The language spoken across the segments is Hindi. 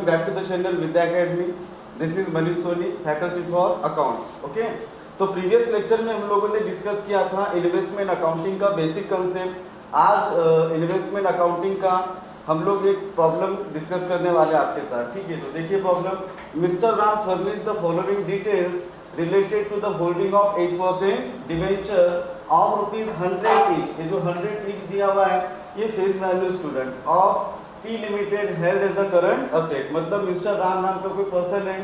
welcome back to the channel Vidya Academy. This is Manish Soni, faculty for accounts. Okay, तो प्रीवियस लेक्चर में हम लोगों ने डिस्कस किया था इन्वेस्टमेंट अकाउंटिंग का बेसिक कंसेप्ट। आज इन्वेस्टमेंट अकाउंटिंग का हम लोग एक प्रॉब्लम डिस्कस करने वाले आपके साथ। ठीक है, तो देखिए problem, mister Ram furnish the following details related to the holding of 8% debenture of ₹100 each. ये जो 100 ईच दिया हुआ है ये face value student of P limited held as a current asset. मतलब मिस्टर राम नाम का कोई पर्सन है,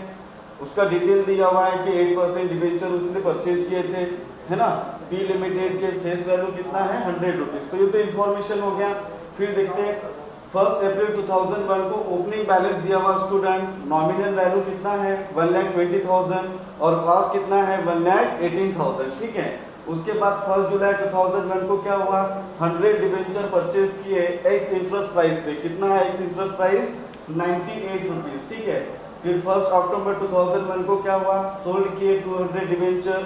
उसका डिटेल दिया हुआ है कि 8% डिवेंचर उसने परचेज किए थे, है ना। P लिमिटेड के फेस वैल्यू कितना है, 100 रुपीज। तो ये तो इन्फॉर्मेशन हो गया। फिर देखते हैं 1 अप्रैल 2001 को ओपनिंग बैलेंस दिया हुआ स्टूडेंट, नॉमिनल वैल्यू कितना है 1,20,000 और कॉस्ट कितना है 1,18,000। ठीक है, उसके बाद 1 जुलाई 2001 को क्या हुआ, 100 डिवेंचर परचेज किए एक्स इंटरेस्ट प्राइस पे। कितना है एक्स इंटरेस्ट प्राइस, 98 रुपीज। ठीक है, फिर 1 अक्टूबर 2001 को क्या हुआ, सोल्ड किए 200 डिवेंचर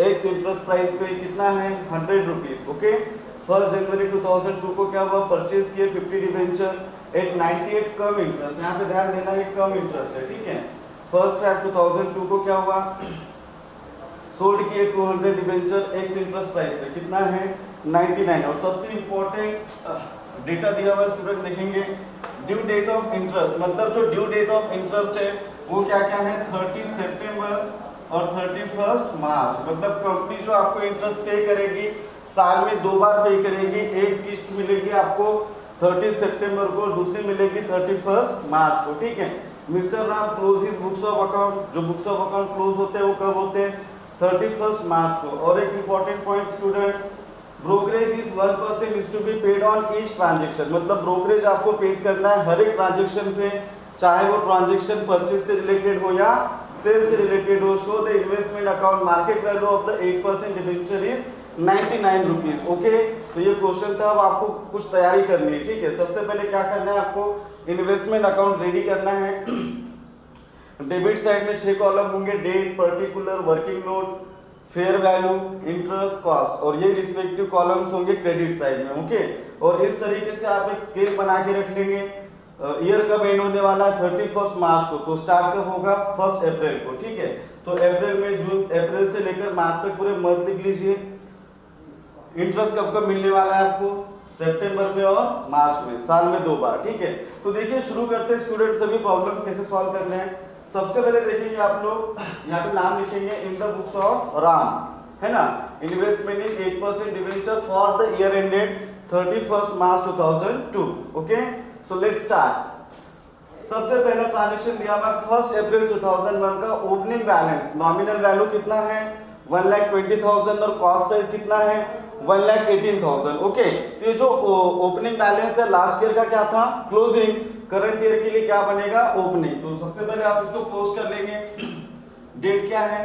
एक्स इंटरेस्ट प्राइस पे। कितना है 100 रुपीज। ओके, 1 जनवरी 2002 को क्या हुआ, परचेज किए 50 डिवेंचर एट 98 कम इंटरेस्ट। यहाँ पे ध्यान देना है कम इंटरेस्ट है। ठीक है, 1 फरवरी 2002 को क्या हुआ, सोल्ड किए 200 डिवेंचर एक्स इंटरेस्ट प्राइस पे। कितना है 99। और सबसे इंपॉर्टेंट डेटा दिया हुआ स्टूडेंट देखेंगे, ड्यू डेट ऑफ इंटरेस्ट। मतलब जो ड्यू डेट ऑफ इंटरेस्ट है वो क्या क्या है, 30 सितंबर और 31 मार्च। मतलब कंपनी जो आपको इंटरेस्ट पे करेगी साल में 2 बार पे करेगी। एक किस्त मिलेगी आपको 30 सितंबर को, दूसरी मिलेगी 31 मार्च को। ठीक है, mister Ram close his books of account. जो बुक्स ऑफ अकाउंट क्लोज होते हैं वो कब होते हैं, 31 मार्च को। और एक important point students, brokerage is 1% is to be paid on each transaction. मतलब ब्रोकरेज आपको पेड करना है हर एक ट्रांजेक्शन पे, चाहे वो ट्रांजेक्शन परचेज से रिलेटेड हो या सेल से रिलेटेड हो। Show the investment account market value of the 8% debenture is 99 rupees. Okay, तो ये क्वेश्चन था। अब आपको कुछ तैयारी करनी है। ठीक है, सबसे पहले क्या करना है, आपको इन्वेस्टमेंट अकाउंट रेडी करना है। डेबिट साइड में 6 कॉलम होंगे, date, particular, working note, fair value, interest, cost, और ये रिस्पेक्टिव कॉलम्स होंगे क्रेडिट साइड में। ओके, और इस तरीके से आप एक स्केल बना के रख लेंगे। ईयर कब एंड होने वाला है, 31 मार्च को। तो स्टार्ट कब होगा, 1 अप्रैल को। ठीक है, तो अप्रैल में, जून, अप्रैल से लेकर मार्च तक पूरे मंथ लिख लीजिए। इंटरेस्ट कब कब मिलने वाला है आपको, सितंबर में और मार्च में, साल में 2 बार। ठीक है, तो देखिए शुरू करते हैं स्टूडेंट, सभी प्रॉब्लम कैसे सॉल्व करने हैं। सबसे पहले देखेंगे आप लोग, यहाँ पे नाम लिखेंगे in the books of Ram, है ना। Investment in 8% debenture for the year ended 31 March 2002। Okay, so let's start. सबसे पहला ट्रांजैक्शन दिया हुआ 1 अप्रैल 2001 का ओपनिंग बैलेंस, नॉमिनल वैल्यू कितना है 1,20,000 और कॉस्ट प्राइस कितना है 1,18,000। ओके, तो ये जो ओपनिंग बैलेंस है लास्ट ईयर का क्या था, क्लोजिंग। करंट ईयर के लिए क्या बनेगा, ओपनिंग। तो सबसे पहले आप इसको क्लोज कर लेंगे। डेट क्या है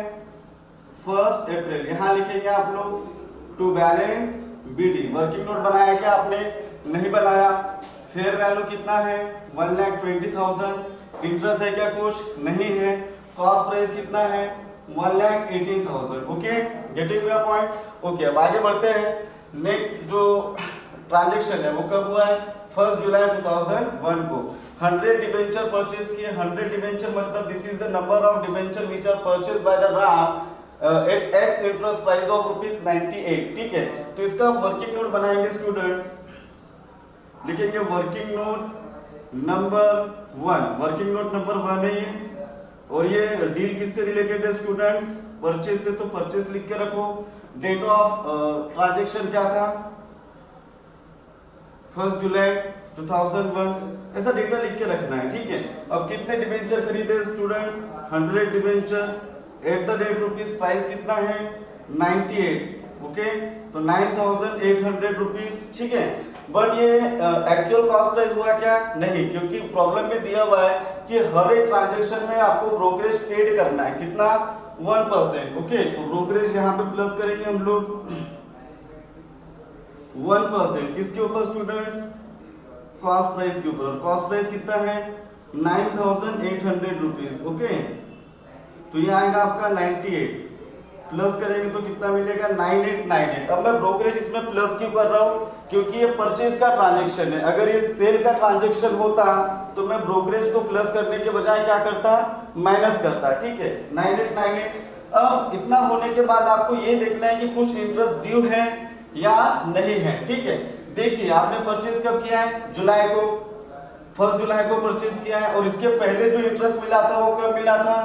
1 अप्रैल, यहां लिखेंगे आप लोग to balance BD. Working note बनाया क्या आपने, नहीं बनाया। फेयर वैल्यू कितना है 1,20,000। इंटरेस्ट है क्या कुछ, नहीं है। कॉस्ट प्राइस कितना है 1,18,000। Okay, getting your point. Okay, अब आगे बढ़ते हैं। नेक्स्ट जो ट्रांजैक्शन है वो कब हुआ है, 1 जुलाई 2001 को 100 डिवेंचर परचेज किए। 100 डिवेंचर मतलब this is the number of debenture which are purchased by the Ram at ex interest price of ₹98। ठीक है, तो इसका वर्किंग नोट बनाएंगे स्टूडेंट्स। लिखेंगे working note number 1। Working note number 1 है ये, और ये डील किससे रिलेटेड है स्टूडेंट्स, परचेज से। तो परचेज लिख के रखो। डेट ऑफ ट्रांजैक्शन क्या था 1 जुलाई 2001, ऐसा डेटा लिख के रखना है। ठीक है, अब कितने डिवेंचर खरीदे students, 100 debenture at the rate rupees. Price कितना है 98। ओके, तो 9,800 रुपीज। ठीक है, बट ये एक्चुअल कॉस्ट प्राइस हुआ क्या, नहीं, क्योंकि प्रॉब्लम में दिया हुआ है कि हर एक ट्रांजैक्शन में आपको ब्रोकरेज पेड करना है। कितना 1%। ओके, तो ब्रोकरेज यहाँ पे प्लस करेंगे हम लोग 1%। किसके ऊपर स्टूडेंट्स, कॉस्ट प्राइस के ऊपर। कॉस्ट प्राइस कितना है 9,800 रुपीज। ओके, तो ये आएगा आपका 98। प्लस करेंगे तो कितना मिलेगा 9898। अब मैं ब्रोकरेज इसमें प्लस क्यों कर रहा हूँ, क्योंकि ये परचेज का ट्रांजैक्शन है। अगर ये सेल का ट्रांजैक्शन होता तो मैं ब्रोकरेज को प्लस करने के बजाय क्या करता, माइनस करता। ठीक है 9898। अब इतना होने के बाद आपको ये देखना है कि कुछ इंटरेस्ट ड्यू है या नहीं है। ठीक है देखिए आपने परचेज कब किया है, जुलाई को, 1 जुलाई को परचेज किया है, और इसके पहले जो इंटरेस्ट मिला था वो कब मिला था,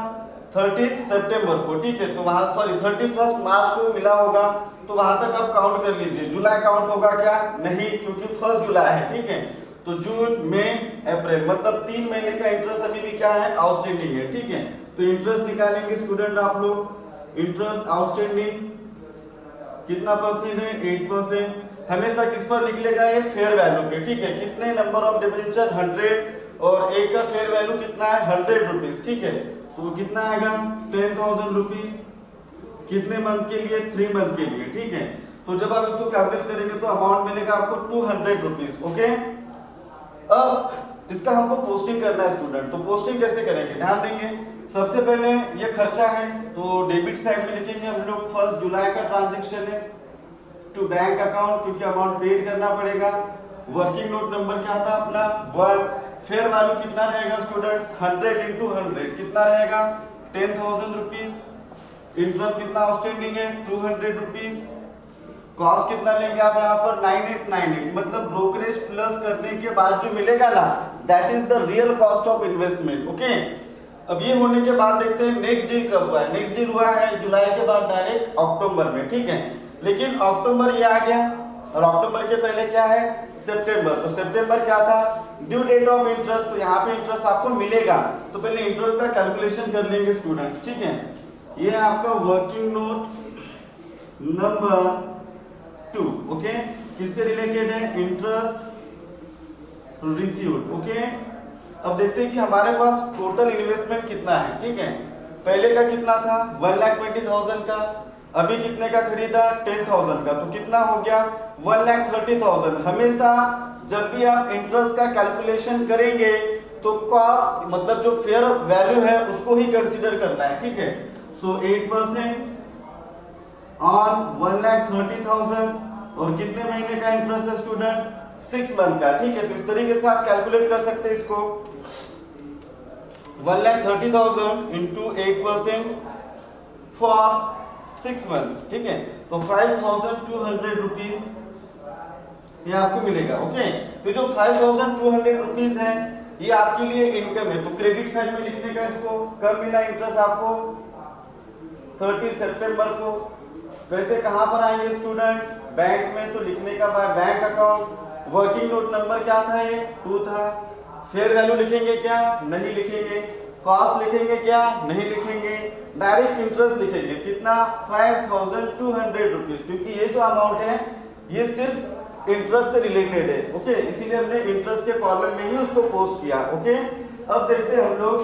30 सितंबर को। ठीक है तो वहां 31 मार्च को मिला होगा, तो वहां तक आप काउंट कर लीजिए। जुलाई काउंट होगा क्या, नहीं, क्योंकि 1 जुलाई है। ठीक है तो जून, मई, अप्रैल, मतलब 3 महीने का इंटरेस्ट अभी भी क्या है, आउटस्टैंडिंग है। ठीक है तो इंटरेस्ट निकालेंगे स्टूडेंट आप लोग। इंटरेस्ट आउटस्टैंडिंग कितना परसेंट है, 8%। हमेशा किस पर निकलेगा, ये फेयर वैल्यू पे। ठीक है कितने नंबर ऑफ डिबेंचर 100, और एक का फेयर वैल्यू कितना है 100 रुपीज। ठीक है तो कितना आएगा 10,000 रुपीज। कितने मंथ के लिए, 3 मंथ के लिए। ठीक है तो जब आप इसको कैलकुलेट करेंगे तो अमाउंट मिलेगा आपको 200 रुपीज। ओके अब इसका हमको पोस्टिंग करना है स्टूडेंट, तो पोस्टिंग कैसे करेंगे, ध्यान देंगे। सबसे पहले ये खर्चा है तो डेबिट साइड में लिखेंगे हम लोग 1 जुलाई का ट्रांजैक्शन है टू बैंक अकाउंट, क्योंकि अमाउंट पेड करना पड़ेगा। वर्किंग नोट नंबर क्या था अपना 1। फेयर वैल्यू कितना रहेगा स्टूडेंट्स, 100 इंटू 100 कितना रहेगा 10,000 रुपीज। इंटरेस्ट कितना आउटस्टैंडिंग है 200 रुपीज। कॉस्ट कितना लेंगे आप यहाँ पर 9898, मतलब ब्रोकरेज प्लस करने के बाद जो मिलेगा ना, that is the real cost of investment. Okay अब ये होने के बाद देखते हैं नेक्स्ट डील कब हुआ है। नेक्स्ट डील हुआ है जुलाई के बाद डायरेक्ट अक्टूबर में। ठीक है लेकिन अक्टूबर ये आ गया, और अक्टूबर के पहले क्या है सितंबर। तो सितंबर क्या था, ड्यू डेट ऑफ इंटरेस्ट, तो यहाँ पे इंटरेस्ट आपको मिलेगा। तो पहले इंटरेस्ट का कैलकुलेशन कर लेंगे स्टूडेंट्स। ठीक है ये आपका वर्किंग नोट नंबर 2। ओके किससे रिलेटेड है, इंटरेस्ट रिसीव्ड। ओके अब देखते हैं कि हमारे पास टोटल इन्वेस्टमेंट कितना है। ठीक है पहले का कितना था 1,20,000 का, अभी कितने का खरीदा 10,000 का, तो कितना हो गया 1,30,000। हमेशा जब भी आप इंटरेस्ट का कैलकुलेशन करेंगे तो कॉस्ट मतलब जो फेयर वैल्यू है उसको ही कंसीडर करना है। ठीक है सो 8% ऑन 1,30,000, और कितने महीने का इंटरेस्ट है स्टूडेंट्स 6 मंथ का। ठीक है तो इस तरीके से आप कैलकुलेट कर सकते हैं इसको 1,30,000 इंटू 8% फॉर 6 मंथ। ठीक है तो 5,200 रुपीज ये आपको मिलेगा। ओके तो जो 5,200 रुपीज है ये आपके लिए इनकम है। तो क्रेडिट साइड में लिखने का, इसको कब मिला इंटरेस्ट आपको 30 सितंबर को। पैसे कहां पर आएंगे स्टूडेंट्स, बैंक में, तो लिखने का by bank account. Working note number क्या था, ये 2 था। फेयर वैल्यू लिखेंगे क्या, नहीं लिखेंगे। कॉस्ट लिखेंगे क्या, नहीं लिखेंगे। डायरेक्ट इंटरेस्ट लिखेंगे कितना 5,200 रुपीज, क्योंकि ये जो अमाउंट है ये सिर्फ इंटरेस्ट से रिलेटेड है। ओके इसीलिए हमने इंटरेस्ट के कॉलम में ही उसको पोस्ट किया। ओके अब देखते हैं हम लोग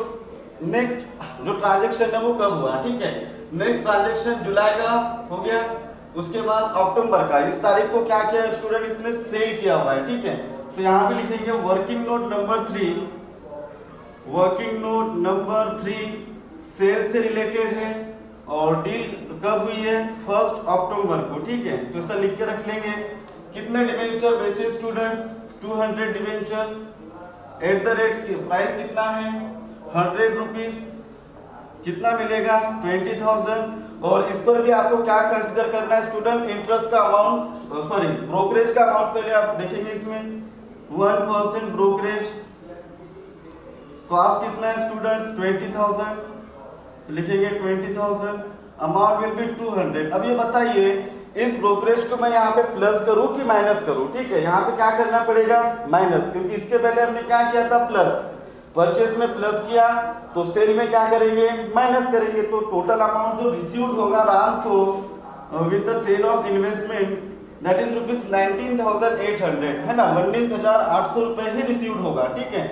नेक्स्ट जो ट्रांजैक्शन है वो कब हुआ। ठीक है नेक्स्ट ट्रांजैक्शन जुलाई का हो गया, उसके बाद अक्टूबर का। इस तारीख को क्या किया स्टूडेंट, इसने सेल किया हुआ है। ठीक है तो यहाँ पे लिखेंगे working note number 3। Working note number 3 sale से रिलेटेड है, और डील कब हुई है 1 अक्टूबर को। ठीक है तो ऐसा लिख के रख लेंगे। कितने डिबेंचर बेचे students 200 debentures. At the rate price कितना है 100 रुपीज। कितना मिलेगा 20,000। और इस पर भी आपको क्या कंसीडर करना है स्टूडेंट, इंटरेस्ट का अमाउंट, सॉरी ब्रोकरेज का अमाउंट पहले आप देखेंगे। इसमें 1% ब्रोकरेज। कॉस्ट कितना है स्टूडेंट्स 20,000, लिखेंगे 20,000। Amount will be 200। अब ये बताइए इस ब्रोकरेज को मैं यहाँ पे प्लस करूं कि माइनस करूं। ठीक है यहाँ पे क्या करना पड़ेगा माइनस, क्योंकि इसके पहले हमने क्या किया था प्लस। परचेज में प्लस किया तो सेल में क्या करेंगे माइनस करेंगे। तो टोटल अमाउंट जो रिसीव्ड होगा राम को with the sale of investment that is rupees 19,800 है ना, 19,800 रुपए ही रिसीव्ड होगा। ठीक है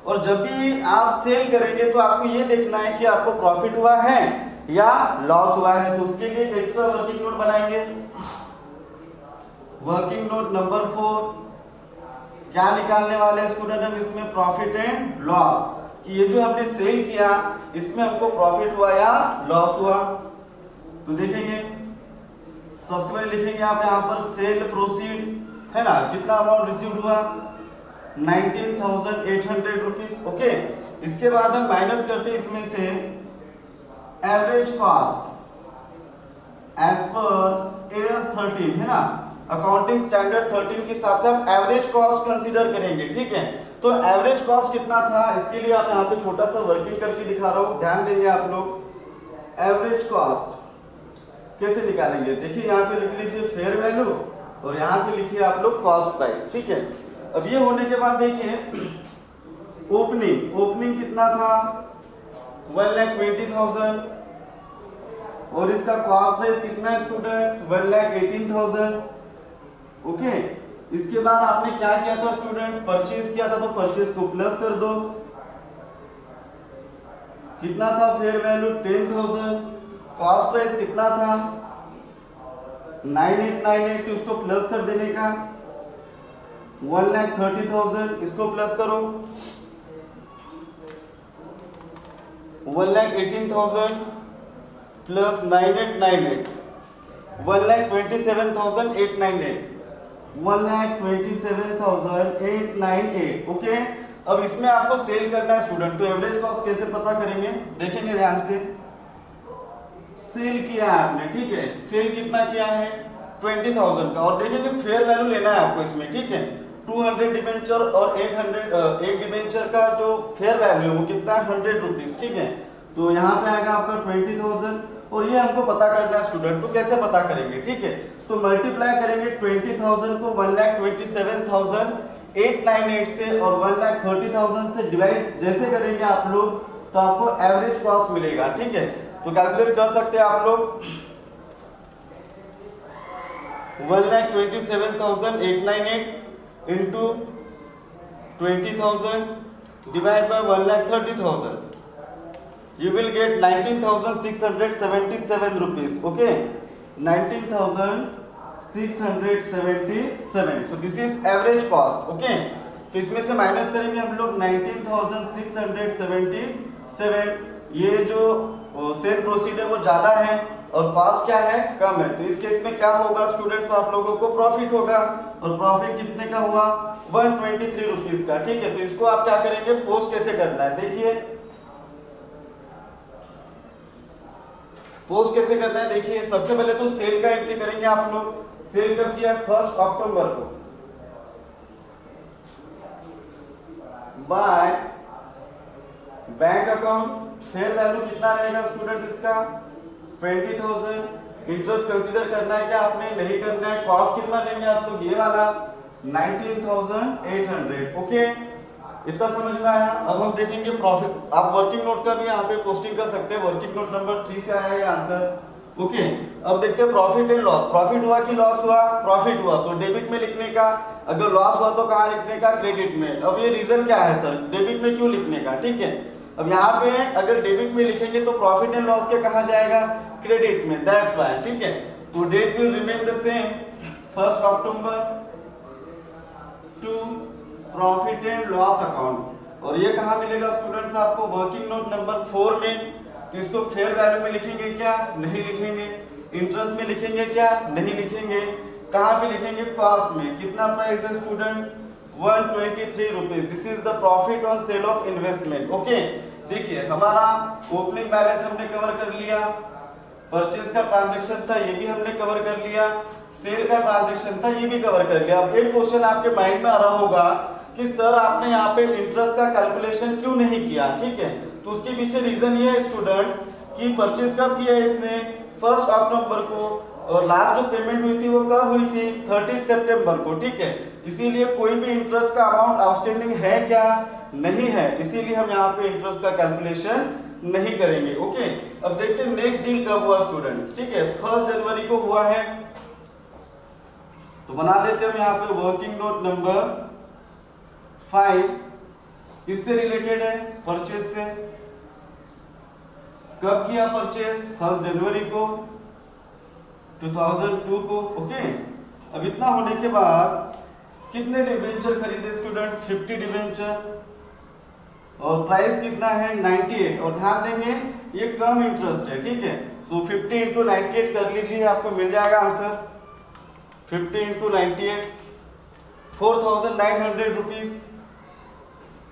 और जब भी आप सेल करेंगे तो आपको ये देखना है कि आपको प्रॉफिट हुआ है या लॉस हुआ है। तो उसके लिए एक एक्स्ट्रा वर्किंग नोट बनाएंगे। वर्किंग नोट नंबर 4 क्या निकालने वाले स्टूडेंट हम इसमें, प्रॉफिट एंड लॉस, कि ये जो हमने सेल किया इसमें हमको प्रॉफिट हुआ या लॉस हुआ। तो देखेंगे सबसे पहले लिखेंगे आप यहाँ पर सेल प्रोसीड है ना, कितना अमाउंट रिसीव हुआ 19,800 रुपीज। ओके, इसके बाद हम माइनस करते हैं इसमें से average cost as per AS 13 है ना, अकाउंटिंग स्टैंडर्ड 13 के हिसाब से आप एवरेज कॉस्ट कंसीडर करेंगे। ठीक है, तो एवरेज कॉस्ट कितना था इसके लिए आप यहाँ पे छोटा सा वर्किंग करके दिखा रहा हूँ, ध्यान देंगे आप लोग। एवरेज कॉस्ट कैसे निकालेंगे, देखिए यहाँ पे लिख लीजिए फेयर वैल्यू और यहाँ पे लिखिए आप लोग कॉस्ट प्राइस। ठीक है, अब ये होने के बाद देखिए ओपनिंग कितना था 1,20,000 और इसका कॉस्ट प्राइस कितना है स्टूडेंट्स 1,18,000। ओके, इसके बाद आपने क्या किया था स्टूडेंट्स, परचेज किया था, तो परचेज को प्लस कर दो, कितना था फेयर वैल्यू 10,000, कॉस्ट प्राइस कितना था 9898, उसको प्लस कर देने का 1,30,000, इसको प्लस करो 1,18,000 प्लस 9898 1,27,898 1,27,898। ओके, अब इसमें आपको सेल करना है स्टूडेंट, तो एवरेज कॉस्ट कैसे पता करेंगे देखेंगे ध्यान से। सेल किया है आपने, ठीक है, सेल कितना किया है 20,000 का, और देखेंगे फेयर वैल्यू लेना है आपको इसमें। ठीक है, 200 डिबेंचर और एक डिबेंचर का जो फेयर वैल्यू है वो कितना है 100 रुपीज। ठीक है, तो यहाँ पे आएगा आपका 20,000 और ये हमको पता करना है स्टूडेंट, तो कैसे पता करेंगे। ठीक है, तो मल्टीप्लाई करेंगे 20,000 को 1,27,898 से और 1,30,000 से डिवाइड जैसे करेंगे आप लोग तो आपको एवरेज कॉस्ट मिलेगा। ठीक है, तो कैलकुलेट कर सकते हैं आप लोग 1,27,898 into 20,000 divide by 1,30,000, you will get 19,677 rupees. Okay, 19,677. So this is average cost. Okay, तो इसमें से माइनस करेंगे हम लोग 19,677। ये जो सेल प्रोसीड है वो ज्यादा है और कॉस्ट क्या है कम है, तो इस केस में क्या होगा स्टूडेंट्स, आप लोगों को प्रॉफिट होगा, और प्रॉफिट कितने का हुआ 123 रुपीज का। ठीक है, तो इसको आप क्या करेंगे, पोस्ट कैसे करना है देखिए, पोस्ट कैसे करना है देखिए। सबसे पहले तो सेल का एंट्री करेंगे आप लोग, सेल कब किया 1 अक्टूबर को, by bank account, fair value कितना रहेगा स्टूडेंट्स इसका 20,000, इंटरेस्ट कंसीडर करना है क्या आपने, नहीं करना है, कॉस्ट कितना लेंगे आप लोग ये वाला 19,800। ओके, इतना समझ में आया। अब हम देखेंगे प्रॉफिट, आप वर्किंग नोट का भी यहाँ पे पोस्टिंग कर सकते हैं, वर्किंग नोट नंबर 3 से आया है आंसर। ओके, अब देखते हैं प्रॉफिट एंड लॉस, प्रॉफिट हुआ कि लॉस हुआ, प्रॉफिट हुआ तो डेबिट में लिखने का, अगर लॉस हुआ तो कहाँ लिखने का, क्रेडिट में। अब ये रीजन क्या है सर, डेबिट में क्यों लिखने का। ठीक है, अब यहाँ पे अगर डेबिट में लिखेंगे तो प्रॉफिट एंड लॉस के कहाँ जाएगा, क्रेडिट में, दैट्स व्हाई। ठीक है, तो date will remain the same 1 October to profit and loss account, और ये कहाँ मिलेगा स्टूडेंट्स आपको, वर्किंग नोट नंबर 4 में। तो इसको फेयर वैल्यू में लिखेंगे क्या, नहीं लिखेंगे, इंटरेस्ट में लिखेंगे क्या, नहीं लिखेंगे, कहाँ पे लिखेंगे, कॉस्ट में। कितना प्राइस है students 123 rupees. This is the profit on sale of investment. Okay, देखिए हमारा ओपनिंग बैलेंस हमने कवर कर लिया, परचेज का ट्रांजैक्शन था ये भी हमने कवर कर लिया, सेल का ट्रांजैक्शन था ये भी कवर कर लिया। अब एक क्वेश्चन आपके माइंड में आ रहा होगा कि सर आपने यहाँ पे इंटरेस्ट का कैलकुलेशन क्यों नहीं किया। ठीक है, तो उसके पीछे रीजन ये है स्टूडेंट्स कि परचेज कब किया है इसने 1 अक्टूबर को, और लास्ट जो पेमेंट हुई थी वो कब हुई थी 30 सितंबर को। ठीक है, इसीलिए कोई भी इंटरेस्ट का अमाउंट आउटस्टैंडिंग है क्या, नहीं है, इसीलिए हम यहाँ पे इंटरेस्ट का कैलकुलेशन नहीं करेंगे। ओके, अब देखते हैं नेक्स्ट डील कब हुआ स्टूडेंट्स। ठीक है, 1 जनवरी को हुआ है, तो बना लेते हैं यहाँ पे वर्किंग नोट नंबर 5, किससे रिलेटेड है, परचेज से। कब किया परचेज 1 जनवरी को 2002 को। ओके, अब इतना होने के बाद कितने डिबेंचर खरीदे स्टूडेंट्स 50 डिबेंचर, और प्राइस कितना है 98, और ध्यान देंगे ये कम इंटरेस्ट है। ठीक है, सो 50 इंटू 98 कर लीजिए, आपको मिल जाएगा answer 50 into 98 4,900 rupees.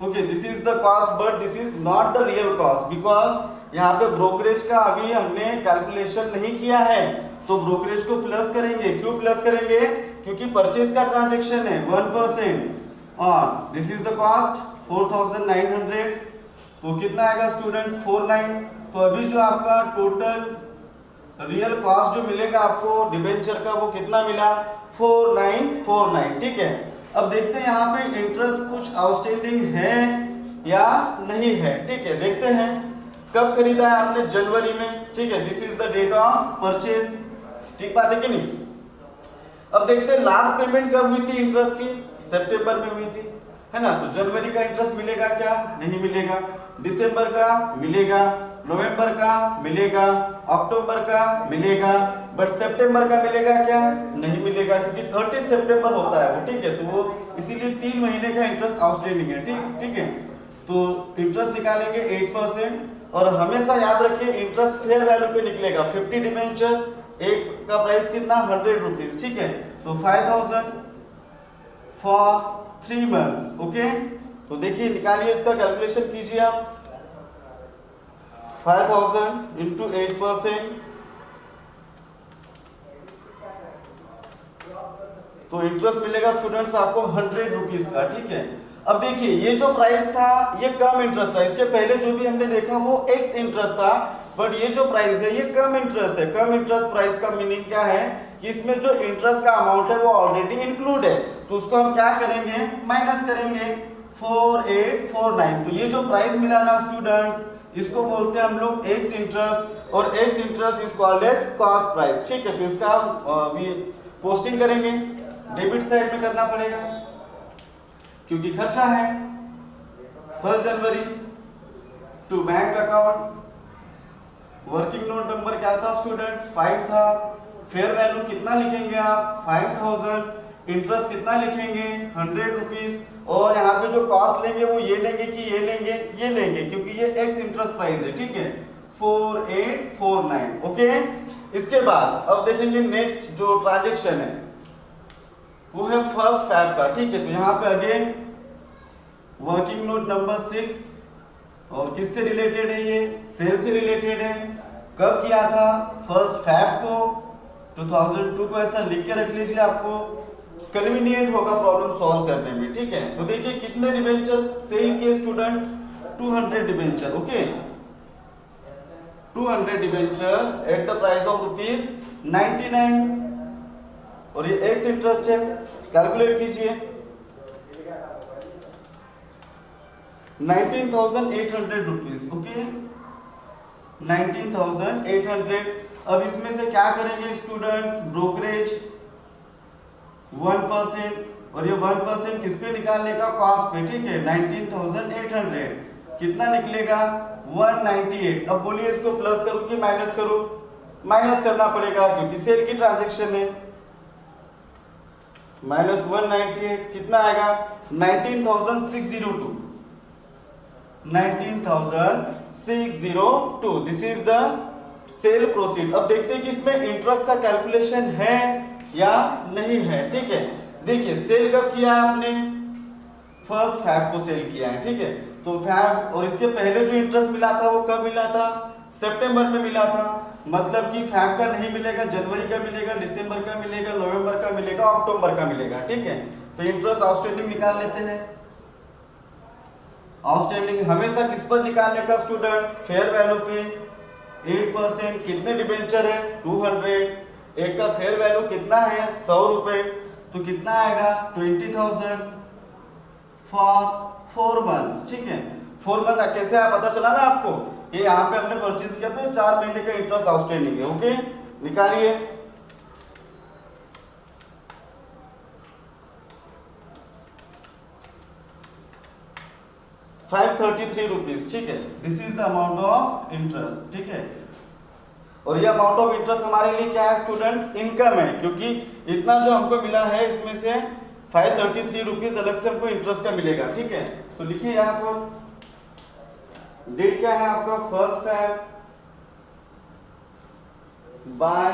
Okay, this is the cost but this is not the real cost because यहाँ पे ब्रोकरेज का अभी हमने कैलकुलेशन नहीं किया है, तो ब्रोकरेज को प्लस करेंगे। क्यों प्लस करेंगे? क्योंकि परचेज का ट्रांजैक्शन है 1% और दिस इज द कॉस्ट 4,900। तो कितना आएगा स्टूडेंट 49। तो अभी जो आपका टोटल रियल कॉस्ट जो मिलेगा आपको डिबेंचर का वो कितना मिला 4949। ठीक है, अब देखते हैं यहाँ पे इंटरेस्ट कुछ आउटस्टैंडिंग है या नहीं है। ठीक है, देखते हैं कब खरीदा है आपने, जनवरी में। ठीक है, this is the date of purchase. ठीक बात है कि नहीं? अब देखते हैं लास्ट पेमेंट कब हुई थी इंटरेस्ट की, सितंबर में हुई थी, है ना। तो जनवरी का इंटरेस्ट मिलेगा क्या? नहीं मिलेगा। दिसंबर का मिलेगा, नवंबर का मिलेगा, अक्टूबर का मिलेगा, बट सितंबर का मिलेगा क्या? नहीं मिलेगा, क्योंकि 30 सितंबर होता है वो। ठीक है, तो वो इसीलिए 3 महीने का इंटरेस्ट आउटस्टैंडिंग है। ठीक है, तो इंटरेस्ट निकालेंगे 8% और हमेशा याद रखिए इंटरेस्ट फेयर वैल्यू पे निकलेगा। 50 डिबेंचर, एक का प्राइस कितना 100 रुपीज। ठीक है, तो 5000 फॉर 3 मंथ्स। ओके, तो देखिए निकालिए, इसका कैलकुलेशन कीजिए आप। 5000 इंटू 8%, तो इंटरेस्ट मिलेगा स्टूडेंट्स आपको 100 रुपीज का। ठीक है, अब देखिए ये जो प्राइस था ये कम इंटरेस्ट था, इसके पहले जो भी हमने देखा वो एक्स इंटरेस्ट था, बट ये जो प्राइस है ये कम इंटरेस्ट है। कम इंटरेस्ट प्राइस का मीनिंग क्या है कि इसमें जो इंटरेस्ट का अमाउंट है वो ऑलरेडी इंक्लूड है, तो उसको हम क्या करेंगे, माइनस करेंगे 4849। तो ये जो प्राइस मिला ना स्टूडेंट्स, इसको बोलते हैं हम लोग एक्स इंटरेस्ट, और ex interest is called as cost price. ठीक है, तो इसका हम पोस्टिंग करेंगे, डेबिट साइड में करना पड़ेगा क्योंकि खर्चा है। 1 January to bank account, working note number क्या था स्टूडेंट्स 5 था, फेयर वैल्यू कितना लिखेंगे आप 5000, इंटरेस्ट कितना लिखेंगे 100 रुपीज, और यहाँ पे जो कॉस्ट लेंगे वो ये लेंगे कि ये लेंगे, ये लेंगे क्योंकि ये एक्स इंटरेस्ट प्राइस है। ठीक है, 4849। ओके, इसके बाद अब देखेंगे नेक्स्ट जो ट्रांजेक्शन है वो है 1 Feb का। ठीक है, तो यहाँ पे अगेन वर्किंग नोट नंबर 6, और किससे रिलेटेड है ये, सेल से रिलेटेड है। कब किया था 1 Feb को 2002 को, ऐसा लिख के रख लीजिए, आपको कन्वीनियंट होगा प्रॉब्लम सॉल्व करने में। ठीक है, तो देखिए कितने डिबेंचर सेल किए students 200 debenture. Okay, 200 debenture at the price of ₹99, और ये एक्स इंटरेस्ट है, कैलकुलेट कीजिए 19,800 रुपीज। ओके, 19,800। अब इसमें से क्या करेंगे स्टूडेंट्स, ब्रोकरेज 1%, और ये 1% किस पे निकालने का, कॉस्ट पे। ठीक है, 19,800 कितना निकलेगा 198। अब बोलिए इसको प्लस करूं कि माइनस करूं, माइनस करना पड़ेगा क्योंकि सेल की ट्रांजैक्शन है। -198 कितना आएगा 19,602, 19,602। This is the cell proceed. अब देखते हैं कि इसमें इंटरेस्ट का कैलकुलेशन है या नहीं है। ठीक है, देखिए सेल कब किया है आपने, 1 Feb को सेल किया है। ठीक है, तो फैब, और इसके पहले जो इंटरेस्ट मिला था वो कब मिला था, सितंबर में मिला था, मतलब कि फैब का नहीं मिलेगा, जनवरी का मिलेगा, दिसंबर का मिलेगा, नवंबर का मिलेगा, अक्टूबर का मिलेगा। ठीक है, तो इंटरेस्ट आउटस्टैंडिंग निकाल लेते हैं। आउटस्टैंडिंग हमेशा किस पर निकालने का स्टूडेंट्स, फेयर वैल्यू पे 8%। कितने डिबेंचर है 200, एक का फेयर वैल्यू कितना है 100 रुपए, तो कितना आएगा 20,000 फॉर 4 मंथ्स। ठीक है, 4 मंथ कैसे आया पता चला ना आपको, ये यहाँ पे हमने परचेज किया तो 4 महीने का इंटरेस्ट आउटस्टैंडिंग है। ओके, निकालिए 533 रुपीज। ठीक है, this is the amount of interest. ठीक है, और ये अमाउंट ऑफ इंटरेस्ट हमारे लिए क्या है स्टूडेंट्स, इनकम है, क्योंकि इतना जो हमको मिला है इसमें से 533 रुपीज अलग से हमको इंटरेस्ट का मिलेगा। ठीक है, तो लिखिए यहाँ पर डेट क्या है आपका 1 Feb by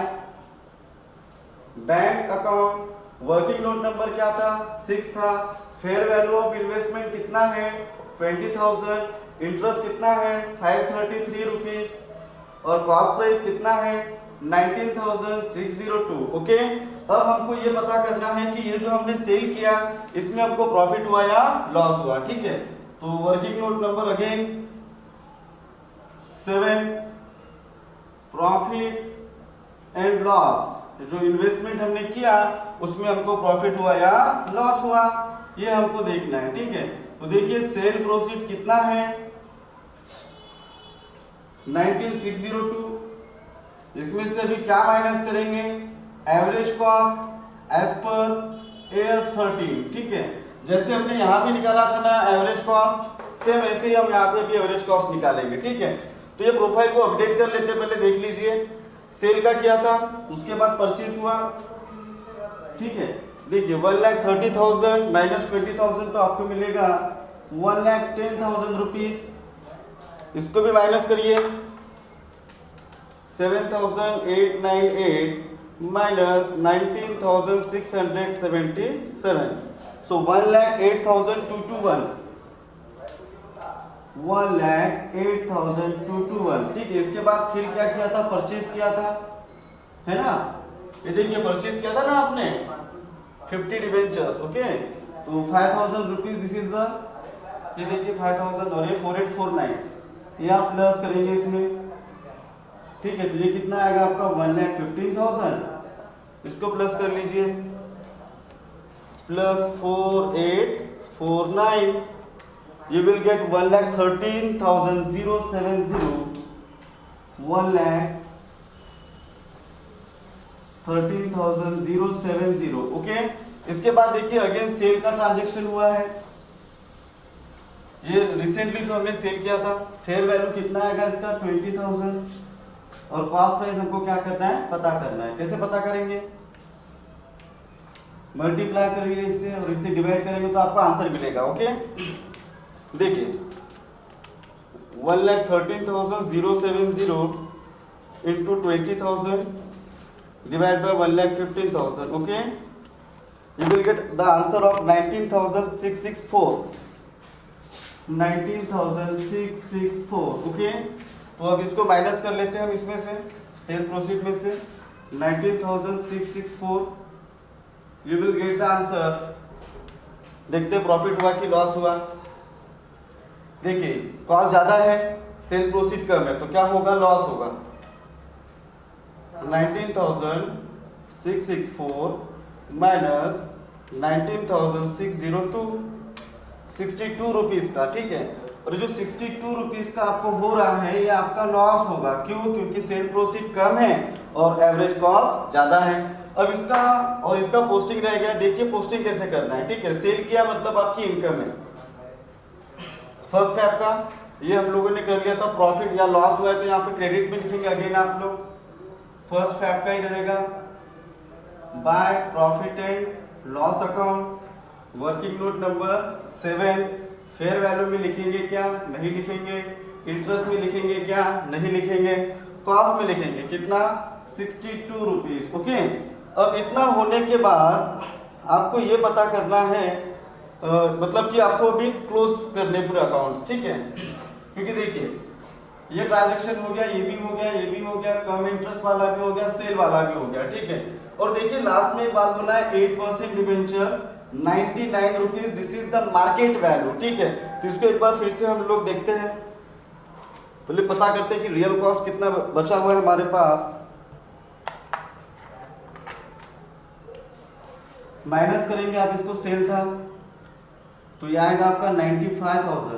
bank account, working note number क्या था 6 था, फेयर वैल्यू ऑफ इन्वेस्टमेंट कितना है 20,000, इंटरेस्ट कितना है 533 रुपीस और कॉस्ट प्राइस कितना है 19,602। ओके, अब हमको ये पता करना है कि ये जो हमने सेल किया इसमें हमको प्रॉफिट हुआ या लॉस हुआ। ठीक है, तो working note number again 7, profit and loss, जो इन्वेस्टमेंट हमने किया उसमें हमको प्रॉफिट हुआ या लॉस हुआ, ये हमको देखना है। ठीक है, तो देखिए सेल प्रोसीड कितना है 19,602, इसमें से अभी क्या माइनस करेंगे average cost as per AS 13। ठीक है, जैसे हमने यहाँ पे निकाला था ना एवरेज कॉस्ट, सेम ऐसे ही हम यहाँ पे भी एवरेज कॉस्ट निकालेंगे। ठीक है, तो ये प्रोफाइल को अपडेट कर लेते हैं, पहले देख लीजिए सेल का किया था, उसके बाद परचेज हुआ। ठीक है, देखिए 1,30,000 माइनस 20,000 तो आपको मिलेगा 1,10,000 रुपीज, इसको भी माइनस करिए 7,898 माइनस 19,677, सो 1,08,221, 1,08,221। ठीक है, इसके बाद फिर क्या किया था परचेज किया था, है ना, ये देखिए परचेज किया था ना आपने 50 डिबेंचर्स। ओके, तो 5,000 रुपीज दिस इज द, ये देखिए 5,000 और ये 4,849, ये आप प्लस करेंगे इसमें। ठीक है, तो ये कितना आएगा आपका 1,15,000, इसको प्लस कर लीजिए plus 4,849, you will get 1,13,070, 1,13,070। Okay, इसके बाद देखिए अगेन सेल का ट्रांजैक्शन हुआ है, ये रिसेंटली जो हमने सेल किया था, फेयर वैल्यू कितना आएगा इसका 20,000 और कॉस्ट प्राइस हमको क्या करना है पता करना है। कैसे पता करेंगे, मल्टीप्लाई करेंगे इससे और इससे डिवाइड करेंगे तो आपको आंसर मिलेगा। ओके, देखिए 1,13,070 into 20,000 divide by 1,15,000। Okay, you will get the answer of 19,664, 19,664। Okay, तो अब इसको माइनस कर लेते हैं हम इसमें से, सेल प्रोसीड में से 19,664, you will get the answer. देखते हैं प्रॉफिट हुआ कि लॉस हुआ। देखिए कॉस्ट ज्यादा है, सेल प्रोसीड कम है, तो क्या होगा लॉस होगा 19,664 माइनस 19,602, 62 रुपीज का। ठीक है, और जो 62 रुपीज का आपको हो रहा है ये आपका लॉस होगा। क्यों? क्योंकि सेल प्रोसीड कम है और एवरेज कॉस्ट ज्यादा है। अब इसका और इसका पोस्टिंग रह गया। देखिए पोस्टिंग कैसे करना है। ठीक है, सेल किया मतलब आपकी इनकम है। फर्स्ट फैब का ये हम लोगों ने कर लिया था, प्रॉफिट या लॉस हुआ है तो यहाँ पे क्रेडिट में लिखेंगे अगेन आप लोग, फर्स्ट फैब का ही रहेगा by profit and loss account, working note number 7, fair value में लिखेंगे क्या? नहीं लिखेंगे। इंटरेस्ट में लिखेंगे क्या? नहीं लिखेंगे। कॉस्ट में लिखेंगे कितना? 62 रुपीज। ओके, अब इतना होने के बाद आपको ये पता करना है मतलब कि आपको अभी क्लोज करने पूरे अकाउंट्स। ठीक है, क्योंकि देखिए ये ट्रांजैक्शन हो गया, ये भी हो गया, ये भी हो गया, कम इंटरेस्ट वाला भी हो गया, सेल वाला भी हो गया। ठीक है, और देखिए लास्ट में एक बात बोला है 8% debenture 99 rupees, this is the market value. ठीक है, तो इसको एक बार फिर से हम लोग देखते हैं, पहले पता करते हैं कि रियल कॉस्ट कितना बचा हुआ है हमारे पास। माइनस करेंगे आप इसको, सेल था तो ये आएगा आपका 95,000,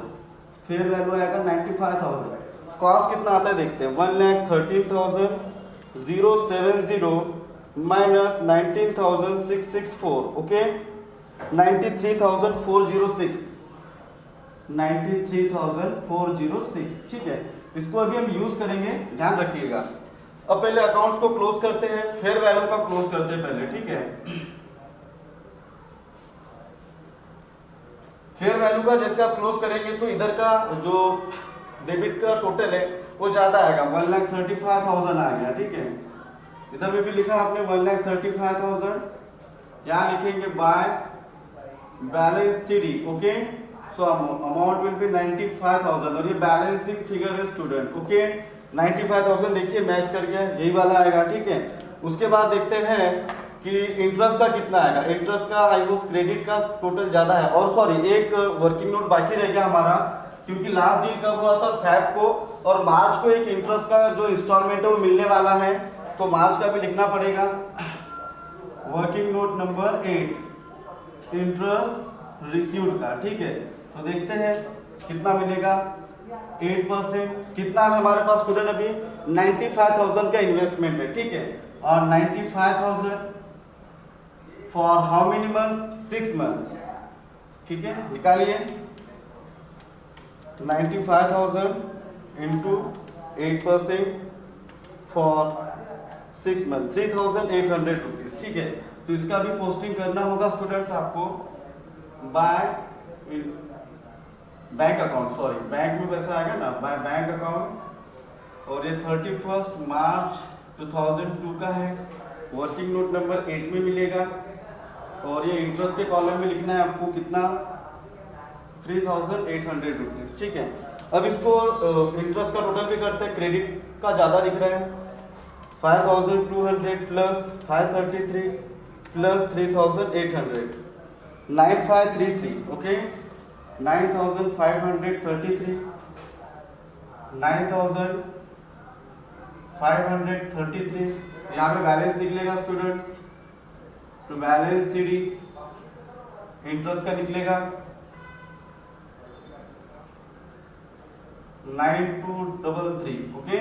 फेयर वैल्यू आएगा 95,000। कॉस्ट कितना आता है देखते हैं, 1,13,070 माइनस 19,664। ओके, 93,406, 93,406। ठीक है, इसको अभी हम यूज करेंगे, ध्यान रखिएगा। अब पहले अकाउंट को क्लोज करते हैं, फेयर वैल्यू का क्लोज करते हैं पहले। ठीक है, फेयर वैल्यू का जैसे आप क्लोज करेंगे तो इधर का जो डेबिट का टोटल है वो ज्यादा आएगा, 1,35,000 आ गया। ठीक है, इधर में भी लिखा आपने 1,35,000, यहाँ लिखेंगे by balance CD, okay. So amount will be 95,000 और ये बैलेंसिंग फिगर है स्टूडेंट, ओके। 95,000 देखिए मैच कर गया, यही वाला आएगा, ठीक है। उसके बाद देखते हैं कि इंटरेस्ट का कितना आएगा। इंटरेस्ट का आई होप क्रेडिट का टोटल ज्यादा है, और सॉरी एक वर्किंग नोट बाकी रह गया हमारा, क्योंकि लास्ट डील कब हुआ था, फैब को, और मार्च को एक इंटरेस्ट का जो इंस्टॉलमेंट है वो मिलने वाला है, तो मार्च का भी लिखना पड़ेगा। Working note number 8 interest received का, ठीक है। तो देखते हैं कितना मिलेगा, 8%। कितना है हमारे पास स्टूडेंट अभी, 95,000 का इन्वेस्टमेंट है, ठीक है। और 95,000 for how many months, 6 month, ठीक है। निकालिए 95,000 इंटू 8% फॉर 6 मंथ, 3,800 रुपीज, ठीक है। तो इसका भी पोस्टिंग करना होगा स्टूडेंट्स आपको by bank account, sorry bank में पैसा आएगा ना, बाय बैंक अकाउंट। और ये 31 मार्च 2002 का है, वर्किंग नोट नंबर 8 में मिलेगा। और ये इंटरेस्ट के कॉलम में लिखना है आपको कितना, 3,800 रुपीज, ठीक है। अब इसको इंटरेस्ट का टोटल भी करते हैं, क्रेडिट का ज़्यादा दिख रहा है, 5,200 प्लस 533 प्लस 3,800, 9,533, ओके। 9,533, 9,533, यहाँ पे बैलेंस निकलेगा स्टूडेंट्स, तो बैलेंस CD इंटरेस्ट का निकलेगा 9,233, ओके।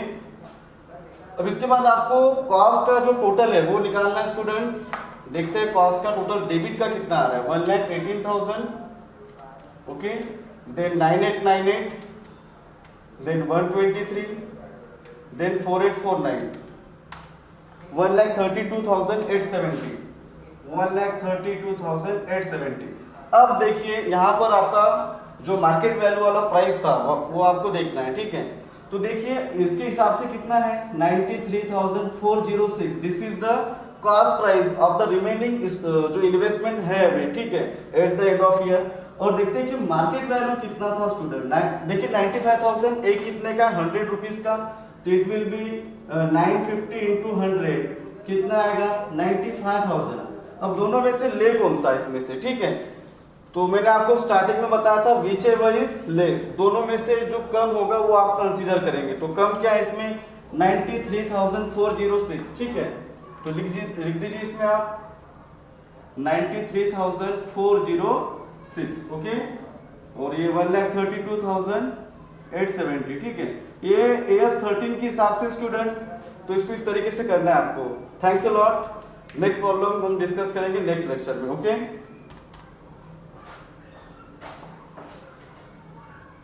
अब इसके बाद आपको कॉस्ट का जो टोटल है वो निकालना है स्टूडेंट्स। देखते हैं कॉस्ट का टोटल डेबिट का कितना आ रहा है, 1,18,000, ओके। Then 9,898, then 123, then 4,849, 1,32,870, 1,32,870। अब देखिए यहाँ पर आपका जो मार्केट वैल्यू वाला प्राइस था वो आपको देखना है, ठीक है। तो देखिए इसके हिसाब से कितना है, 93,406, this is the cost price of the remaining जो इन्वेस्टमेंट है अभी, ठीक है, at the end of year. और देखते हैं कि मार्केट वैल्यू कितना था स्टूडेंट, देखिए 95,000 एक कितने का, 100 रुपीज का, तो इट विल बी 950 इंटू 100 कितना आएगा, 95,000। अब दोनों में से ले कौन सा इसमें से, ठीक है। तो मैंने आपको स्टार्टिंग में बताया था विच एवर इज लेस, दोनों में से जो कम होगा वो आप कंसीडर करेंगे। तो कम क्या है इसमें, 93,406, ठीक है। तो लिख दीजिए इसमें आप 93,406, ओके। और ये 1,32,870, ठीक है। ये AS13 के हिसाब से स्टूडेंट्स, तो इसको इस तरीके से करना है आपको। Thanks a lot. Next problem हम डिस्कस करेंगे नेक्स्ट लेक्चर में, ओके।